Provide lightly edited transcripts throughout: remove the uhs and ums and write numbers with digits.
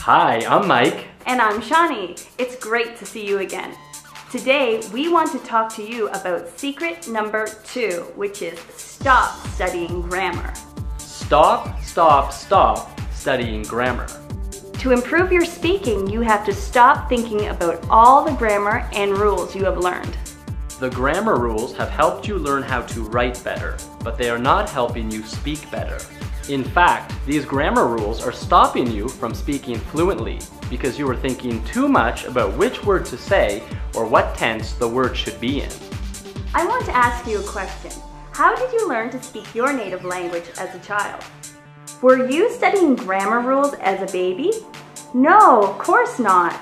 Hi, I'm Mike. And I'm Shawnee. It's great to see you again. Today, we want to talk to you about secret number 2, which is stop studying grammar. Stop studying grammar. To improve your speaking, you have to stop thinking about all the grammar and rules you have learned. The grammar rules have helped you learn how to write better, but they are not helping you speak better. In fact, these grammar rules are stopping you from speaking fluently because you are thinking too much about which word to say or what tense the word should be in. I want to ask you a question. How did you learn to speak your native language as a child? Were you studying grammar rules as a baby? No, of course not.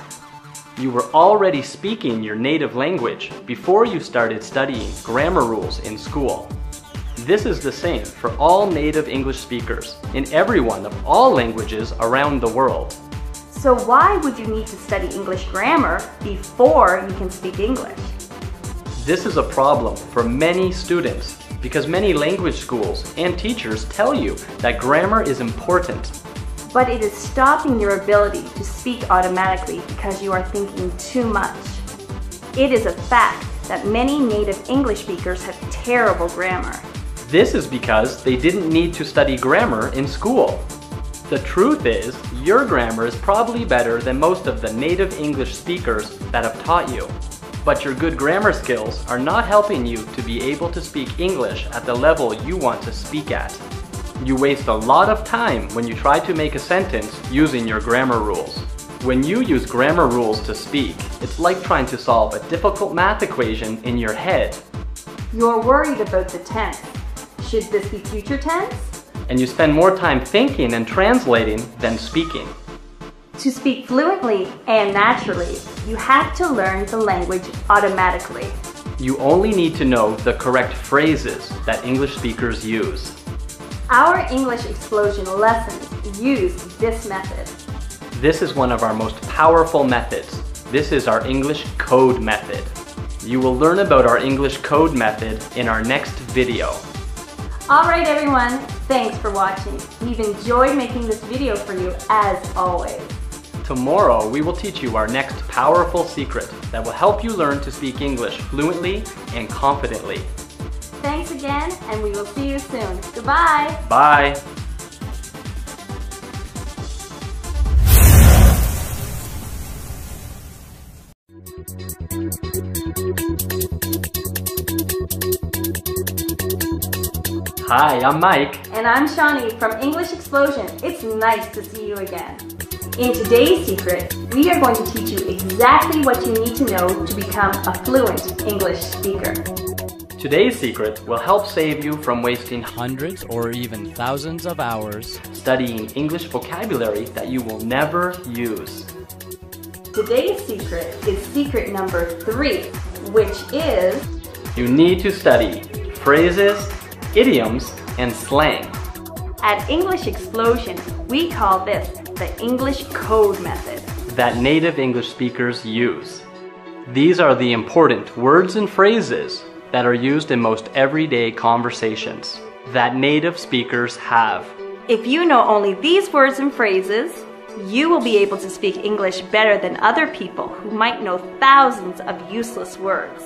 You were already speaking your native language before you started studying grammar rules in school. This is the same for all native English speakers in everyone of all languages around the world. So why would you need to study English grammar before you can speak English? This is a problem for many students because many language schools and teachers tell you that grammar is important. But it is stopping your ability to speak automatically because you are thinking too much. It is a fact that many native English speakers have terrible grammar. This is because they didn't need to study grammar in school. The truth is, your grammar is probably better than most of the native English speakers that have taught you. But your good grammar skills are not helping you to be able to speak English at the level you want to speak at. You waste a lot of time when you try to make a sentence using your grammar rules. When you use grammar rules to speak, it's like trying to solve a difficult math equation in your head. You're worried about the tense. Should this be future tense? And you spend more time thinking and translating than speaking. To speak fluently and naturally, you have to learn the language automatically. You only need to know the correct phrases that English speakers use. Our English Explosion lessons use this method. This is one of our most powerful methods. This is our English code method. You will learn about our English code method in our next video. Alright everyone, thanks for watching. We've enjoyed making this video for you as always. Tomorrow we will teach you our next powerful secret that will help you learn to speak English fluently and confidently. Thanks again, and we will see you soon. Goodbye! Bye! Hi, I'm Mike. And I'm Shawnee from English Explosion. It's nice to see you again. In today's secret, we are going to teach you exactly what you need to know to become a fluent English speaker. Today's secret will help save you from wasting hundreds or even thousands of hours studying English vocabulary that you will never use. Today's secret is secret number 3, which is you need to study phrases, idioms, and slang. At English Explosion, we call this the English code method that native English speakers use. These are the important words and phrases that are used in most everyday conversations that native speakers have. If you know only these words and phrases, you will be able to speak English better than other people who might know thousands of useless words.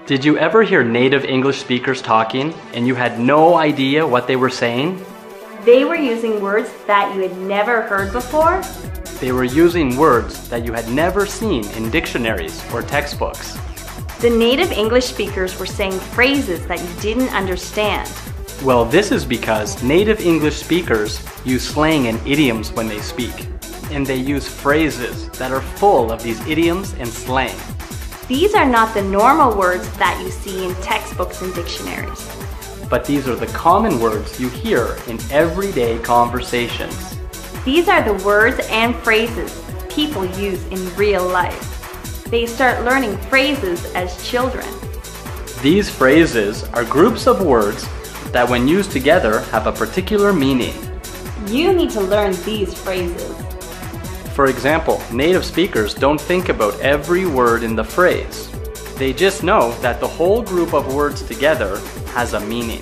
Did you ever hear native English speakers talking and you had no idea what they were saying? They were using words that you had never heard before. They were using words that you had never seen in dictionaries or textbooks. The native English speakers were saying phrases that you didn't understand. Well, this is because native English speakers use slang and idioms when they speak. And they use phrases that are full of these idioms and slang. These are not the normal words that you see in textbooks and dictionaries. But these are the common words you hear in everyday conversations. These are the words and phrases people use in real life. They start learning phrases as children. These phrases are groups of words that when used together have a particular meaning. You need to learn these phrases. For example, native speakers don't think about every word in the phrase. They just know that the whole group of words together has a meaning.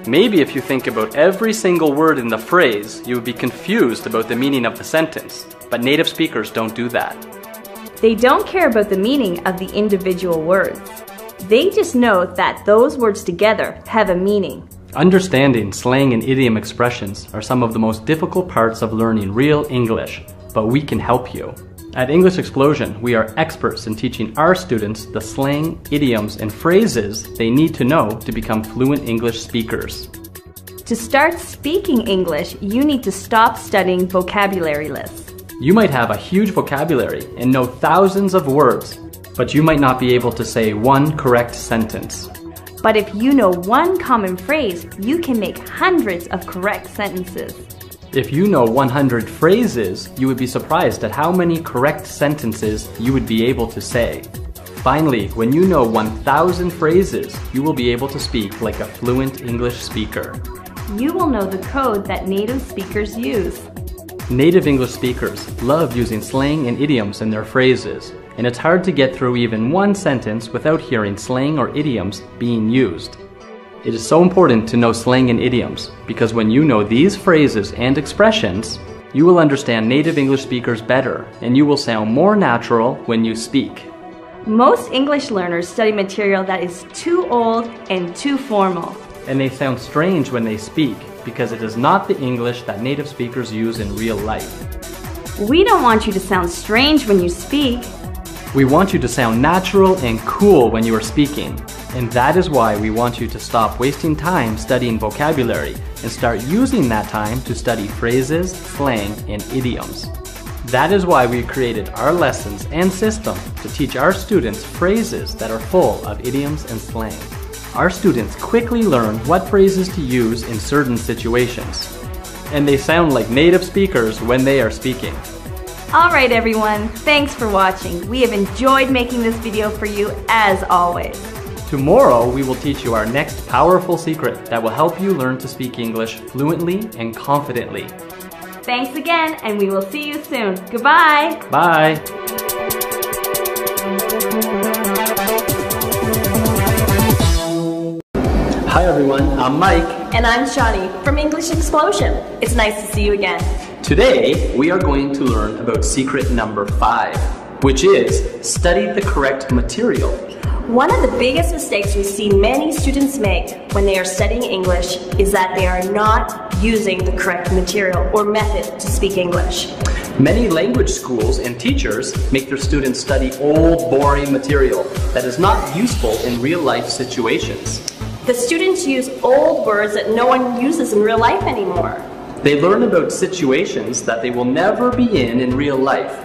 Maybe if you think about every single word in the phrase, you would be confused about the meaning of the sentence. But native speakers don't do that. They don't care about the meaning of the individual words. They just know that those words together have a meaning. Understanding slang and idiom expressions are some of the most difficult parts of learning real English, but we can help you. At English Explosion, we are experts in teaching our students the slang, idioms, and phrases they need to know to become fluent English speakers. To start speaking English, you need to stop studying vocabulary lists. You might have a huge vocabulary and know thousands of words, but you might not be able to say one correct sentence. But if you know one common phrase, you can make hundreds of correct sentences. If you know 100 phrases, you would be surprised at how many correct sentences you would be able to say. Finally, when you know 1,000 phrases, you will be able to speak like a fluent English speaker. You will know the code that native speakers use. Native English speakers love using slang and idioms in their phrases, and it's hard to get through even one sentence without hearing slang or idioms being used. It is so important to know slang and idioms because when you know these phrases and expressions, you will understand native English speakers better and you will sound more natural when you speak. Most English learners study material that is too old and too formal. And they sound strange when they speak because it is not the English that native speakers use in real life. We don't want you to sound strange when you speak. We want you to sound natural and cool when you are speaking. And that is why we want you to stop wasting time studying vocabulary and start using that time to study phrases, slang, and idioms. That is why we created our lessons and system to teach our students phrases that are full of idioms and slang. Our students quickly learn what phrases to use in certain situations. And they sound like native speakers when they are speaking. Alright everyone, thanks for watching. We have enjoyed making this video for you as always. Tomorrow, we will teach you our next powerful secret that will help you learn to speak English fluently and confidently. Thanks again, and we will see you soon. Goodbye! Bye! Hi everyone, I'm Mike. And I'm Shawnee from English Explosion. It's nice to see you again. Today, we are going to learn about secret number 5, which is study the correct material. One of the biggest mistakes we see many students make when they are studying English is that they are not using the correct material or method to speak English. Many language schools and teachers make their students study old, boring material that is not useful in real-life situations. The students use old words that no one uses in real life anymore. They learn about situations that they will never be in real life.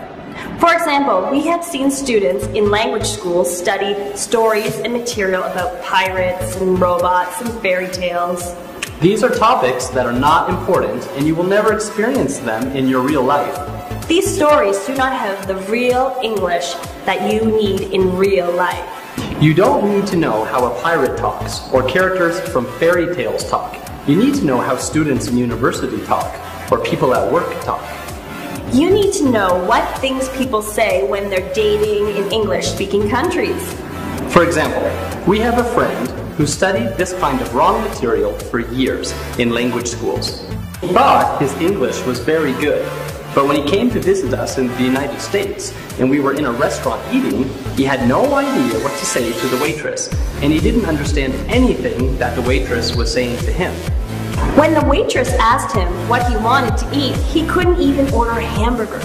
For example, we have seen students in language schools study stories and material about pirates and robots and fairy tales. These are topics that are not important and you will never experience them in your real life. These stories do not have the real English that you need in real life. You don't need to know how a pirate talks or characters from fairy tales talk. You need to know how students in university talk or people at work talk. You need to know what things people say when they're dating in English-speaking countries. For example, we have a friend who studied this kind of wrong material for years in language schools. He thought his English was very good, but when he came to visit us in the United States and we were in a restaurant eating, he had no idea what to say to the waitress, and he didn't understand anything that the waitress was saying to him. When the waitress asked him what he wanted to eat, he couldn't even order a hamburger.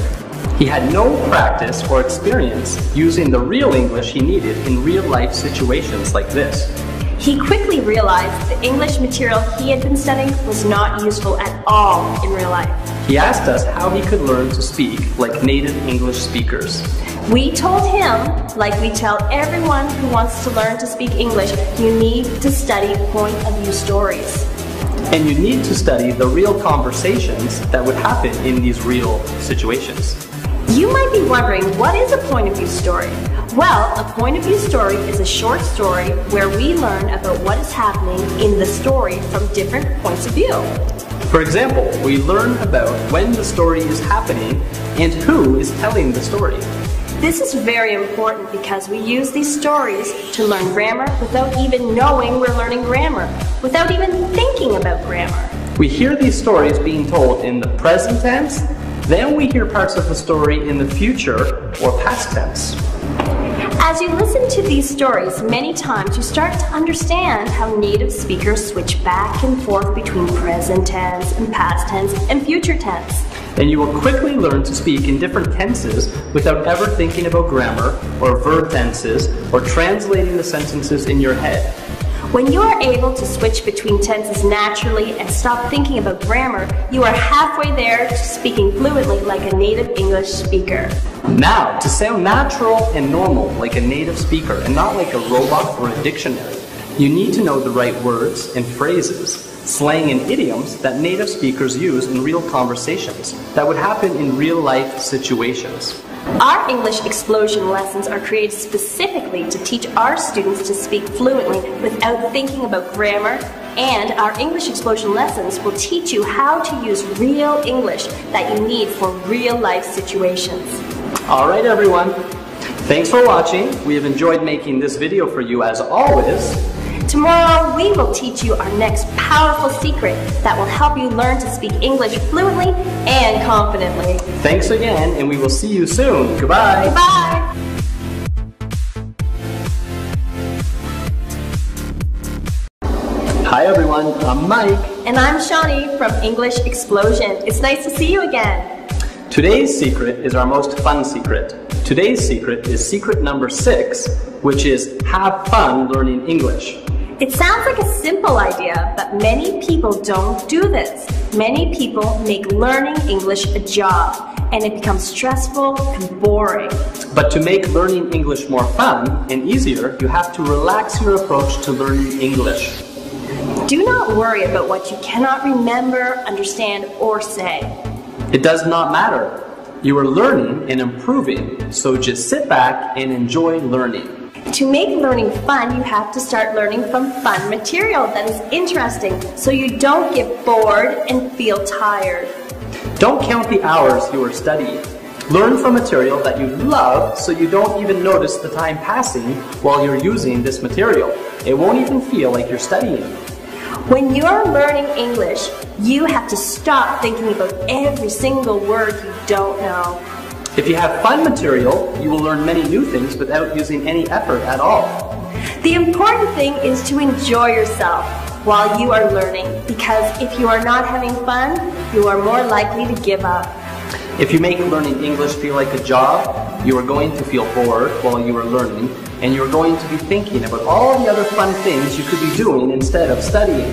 He had no practice or experience using the real English he needed in real-life situations like this. He quickly realized the English material he had been studying was not useful at all in real life. He asked us how he could learn to speak like native English speakers. We told him, like we tell everyone who wants to learn to speak English, you need to study point-of-view stories. And you need to study the real conversations that would happen in these real situations. You might be wondering, what is a point-of-view story? Well, a point-of-view story is a short story where we learn about what is happening in the story from different points of view. For example, we learn about when the story is happening and who is telling the story. This is very important because we use these stories to learn grammar without even knowing we're learning grammar, without even thinking about grammar. We hear these stories being told in the present tense, then we hear parts of the story in the future or past tense. As you listen to these stories many times, you start to understand how native speakers switch back and forth between present tense and past tense and future tense. And you will quickly learn to speak in different tenses without ever thinking about grammar or verb tenses or translating the sentences in your head. When you are able to switch between tenses naturally and stop thinking about grammar, you are halfway there to speaking fluently like a native English speaker. Now, to sound natural and normal like a native speaker and not like a robot or a dictionary, you need to know the right words and phrases, slang and idioms that native speakers use in real conversations that would happen in real-life situations. Our English Explosion lessons are created specifically to teach our students to speak fluently without thinking about grammar, and our English Explosion lessons will teach you how to use real English that you need for real-life situations. Alright everyone, thanks for watching. We have enjoyed making this video for you as always. Tomorrow we will teach you our next powerful secret that will help you learn to speak English fluently and confidently. Thanks again, and we will see you soon. Goodbye. Bye. Hi everyone, I'm Mike. And I'm Shawnee from English Explosion. It's nice to see you again. Today's secret is our most fun secret. Today's secret is secret number 6, which is have fun learning English. It sounds like a simple idea, but many people don't do this. Many people make learning English a job, and it becomes stressful and boring. But to make learning English more fun and easier, you have to relax your approach to learning English. Do not worry about what you cannot remember, understand, or say. It does not matter. You are learning and improving, so just sit back and enjoy learning. To make learning fun, you have to start learning from fun material that is interesting, so you don't get bored and feel tired. Don't count the hours you are studying. Learn from material that you love so you don't even notice the time passing while you're using this material. It won't even feel like you're studying. When you are learning English, you have to stop thinking about every single word you don't know. If you have fun material, you will learn many new things without using any effort at all. The important thing is to enjoy yourself while you are learning, because if you are not having fun, you are more likely to give up. If you make learning English feel like a job, you are going to feel bored while you are learning, and you are going to be thinking about all the other fun things you could be doing instead of studying.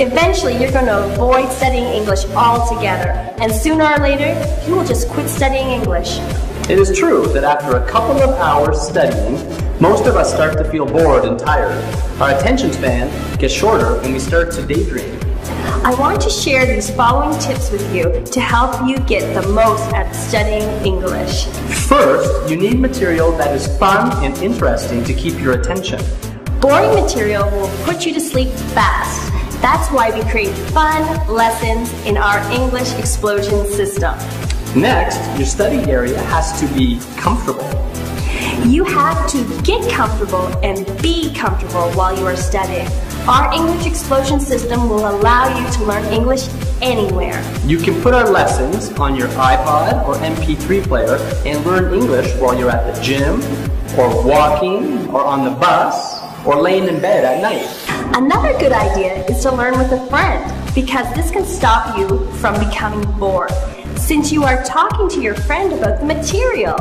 Eventually, you're going to avoid studying English altogether, and sooner or later, you will just quit studying English. It is true that after a couple of hours studying, most of us start to feel bored and tired. Our attention span gets shorter and we start to daydream. I want to share these following tips with you to help you get the most out of studying English. First, you need material that is fun and interesting to keep your attention. Boring material will put you to sleep fast. That's why we create fun lessons in our English Explosion system. Next, your study area has to be comfortable. You have to get comfortable and be comfortable while you are studying. Our English Explosion system will allow you to learn English anywhere. You can put our lessons on your iPod or MP3 player and learn English while you're at the gym, or walking, or on the bus, or laying in bed at night. Another good idea is to learn with a friend, because this can stop you from becoming bored, since you are talking to your friend about the material.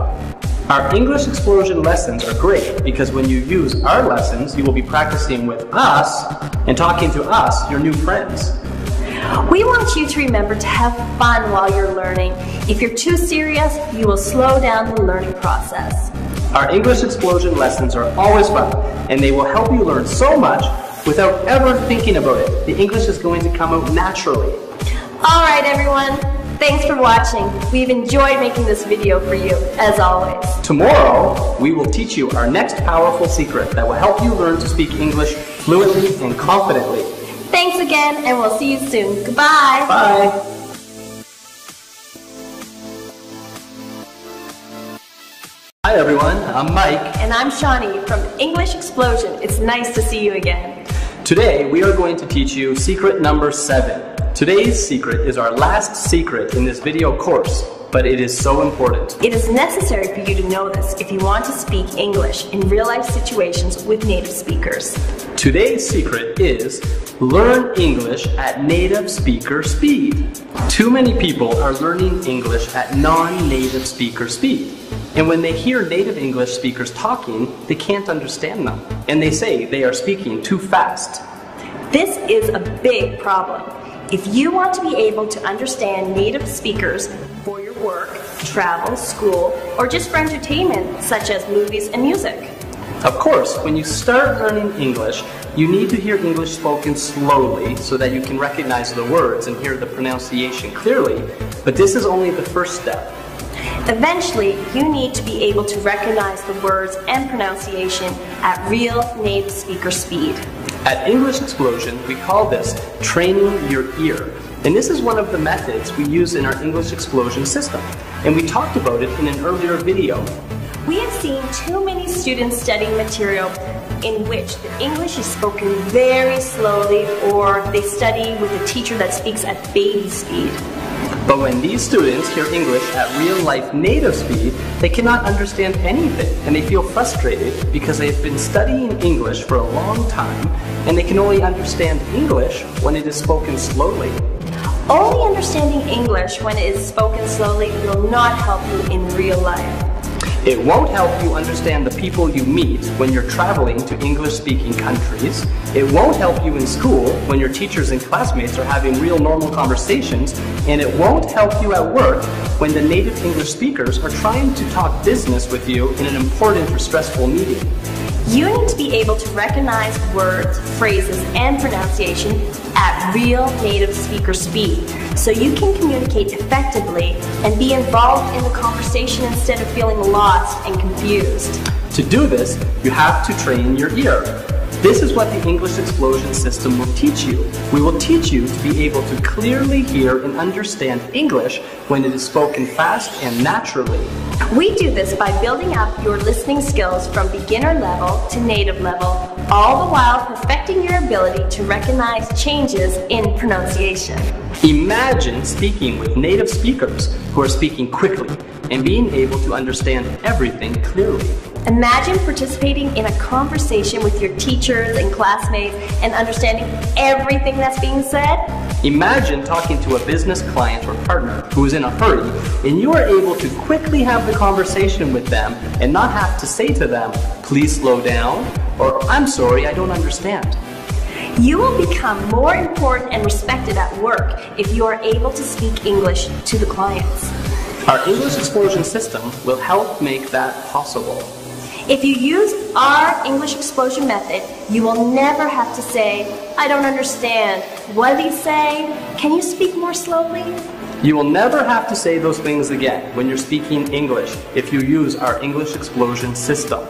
Our English Explosion lessons are great because when you use our lessons, you will be practicing with us and talking to us, your new friends. We want you to remember to have fun while you're learning. If you're too serious, you will slow down the learning process. Our English Explosion lessons are always fun, and they will help you learn so much without ever thinking about it. The English is going to come out naturally. All right, everyone. Thanks for watching. We've enjoyed making this video for you, as always. Tomorrow, we will teach you our next powerful secret that will help you learn to speak English fluently and confidently. Thanks again, and we'll see you soon. Goodbye. Bye. Hi everyone, I'm Mike. And I'm Shawnee from English Explosion. It's nice to see you again. Today we are going to teach you secret number 7. Today's secret is our last secret in this video course, but it is so important. It is necessary for you to know this if you want to speak English in real-life situations with native speakers. Today's secret is learn English at native speaker speed. Too many people are learning English at non-native speaker speed. And when they hear native English speakers talking, they can't understand them. And they say they are speaking too fast. This is a big problem. If you want to be able to understand native speakers for your work, travel, school, or just for entertainment, such as movies and music. Of course, when you start learning English, you need to hear English spoken slowly so that you can recognize the words and hear the pronunciation clearly. But this is only the first step. Eventually, you need to be able to recognize the words and pronunciation at real native speaker speed. At English Explosion, we call this training your ear. And this is one of the methods we use in our English Explosion system. And we talked about it in an earlier video. We have seen too many students studying material in which the English is spoken very slowly, or they study with a teacher that speaks at baby speed. But when these students hear English at real-life native speed, they cannot understand anything, and they feel frustrated because they've been studying English for a long time, and they can only understand English when it is spoken slowly. Only understanding English when it is spoken slowly will not help you in real life. It won't help you understand the people you meet when you're traveling to English-speaking countries. It won't help you in school when your teachers and classmates are having real normal conversations. And it won't help you at work when the native English speakers are trying to talk business with you in an important or stressful meeting. You need to be able to recognize words, phrases, and pronunciation at real native speaker speed so you can communicate effectively and be involved in the conversation instead of feeling lost and confused. To do this, you have to train your ear. This is what the English Explosion system will teach you. We will teach you to be able to clearly hear and understand English when it is spoken fast and naturally. We do this by building up your listening skills from beginner level to native level, all the while perfecting your ability to recognize changes in pronunciation. Imagine speaking with native speakers who are speaking quickly and being able to understand everything clearly. Imagine participating in a conversation with your teachers and classmates and understanding everything that's being said. Imagine talking to a business client or partner who is in a hurry, and you are able to quickly have the conversation with them and not have to say to them, "Please slow down," or "I'm sorry, I don't understand." You will become more important and respected at work if you are able to speak English to the clients. Our English Explosion system will help make that possible. If you use our English Explosion method, you will never have to say, "I don't understand. What did he say? Can you speak more slowly?" You will never have to say those things again when you're speaking English if you use our English Explosion system.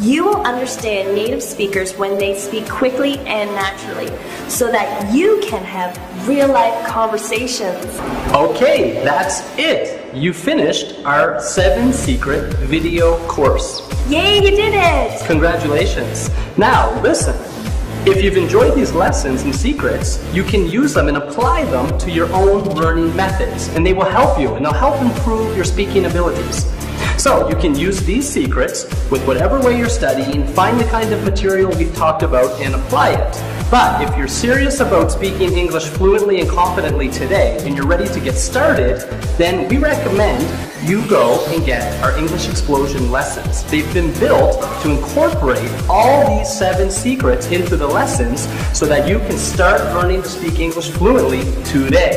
You will understand native speakers when they speak quickly and naturally, so that you can have real-life conversations. Okay, that's it. You finished our 7 secret video course. Yay, you did it! Congratulations. Now, listen. If you've enjoyed these lessons and secrets, you can use them and apply them to your own learning methods, and they will help you, and they'll help improve your speaking abilities. So you can use these secrets with whatever way you're studying, find the kind of material we've talked about, and apply it. But if you're serious about speaking English fluently and confidently today, and you're ready to get started, then we recommend you go and get our English Explosion lessons. They've been built to incorporate all these 7 secrets into the lessons so that you can start learning to speak English fluently today.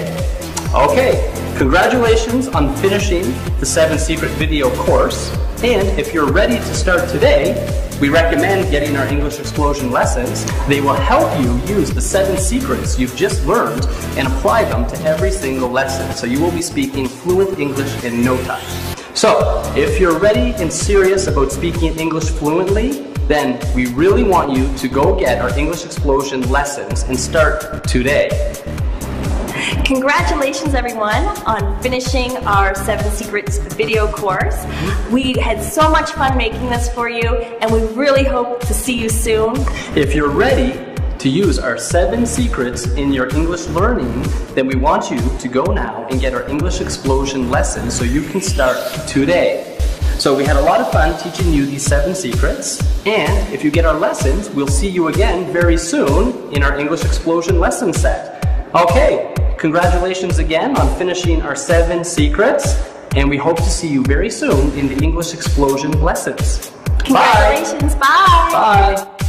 Okay, congratulations on finishing the 7 secret video course. And if you're ready to start today, we recommend getting our English Explosion lessons. They will help you use the 7 secrets you've just learned and apply them to every single lesson. So you will be speaking fluent English in no time. So, if you're ready and serious about speaking English fluently, then we really want you to go get our English Explosion lessons and start today. Congratulations everyone on finishing our 7 Secrets video course. We had so much fun making this for you, and we really hope to see you soon. If you're ready to use our 7 secrets in your English learning, then we want you to go now and get our English Explosion lesson so you can start today. So we had a lot of fun teaching you these 7 secrets, and if you get our lessons, we'll see you again very soon in our English Explosion lesson set. Okay, congratulations again on finishing our 7 secrets, and we hope to see you very soon in the English Explosion lessons. Congratulations, bye! Bye!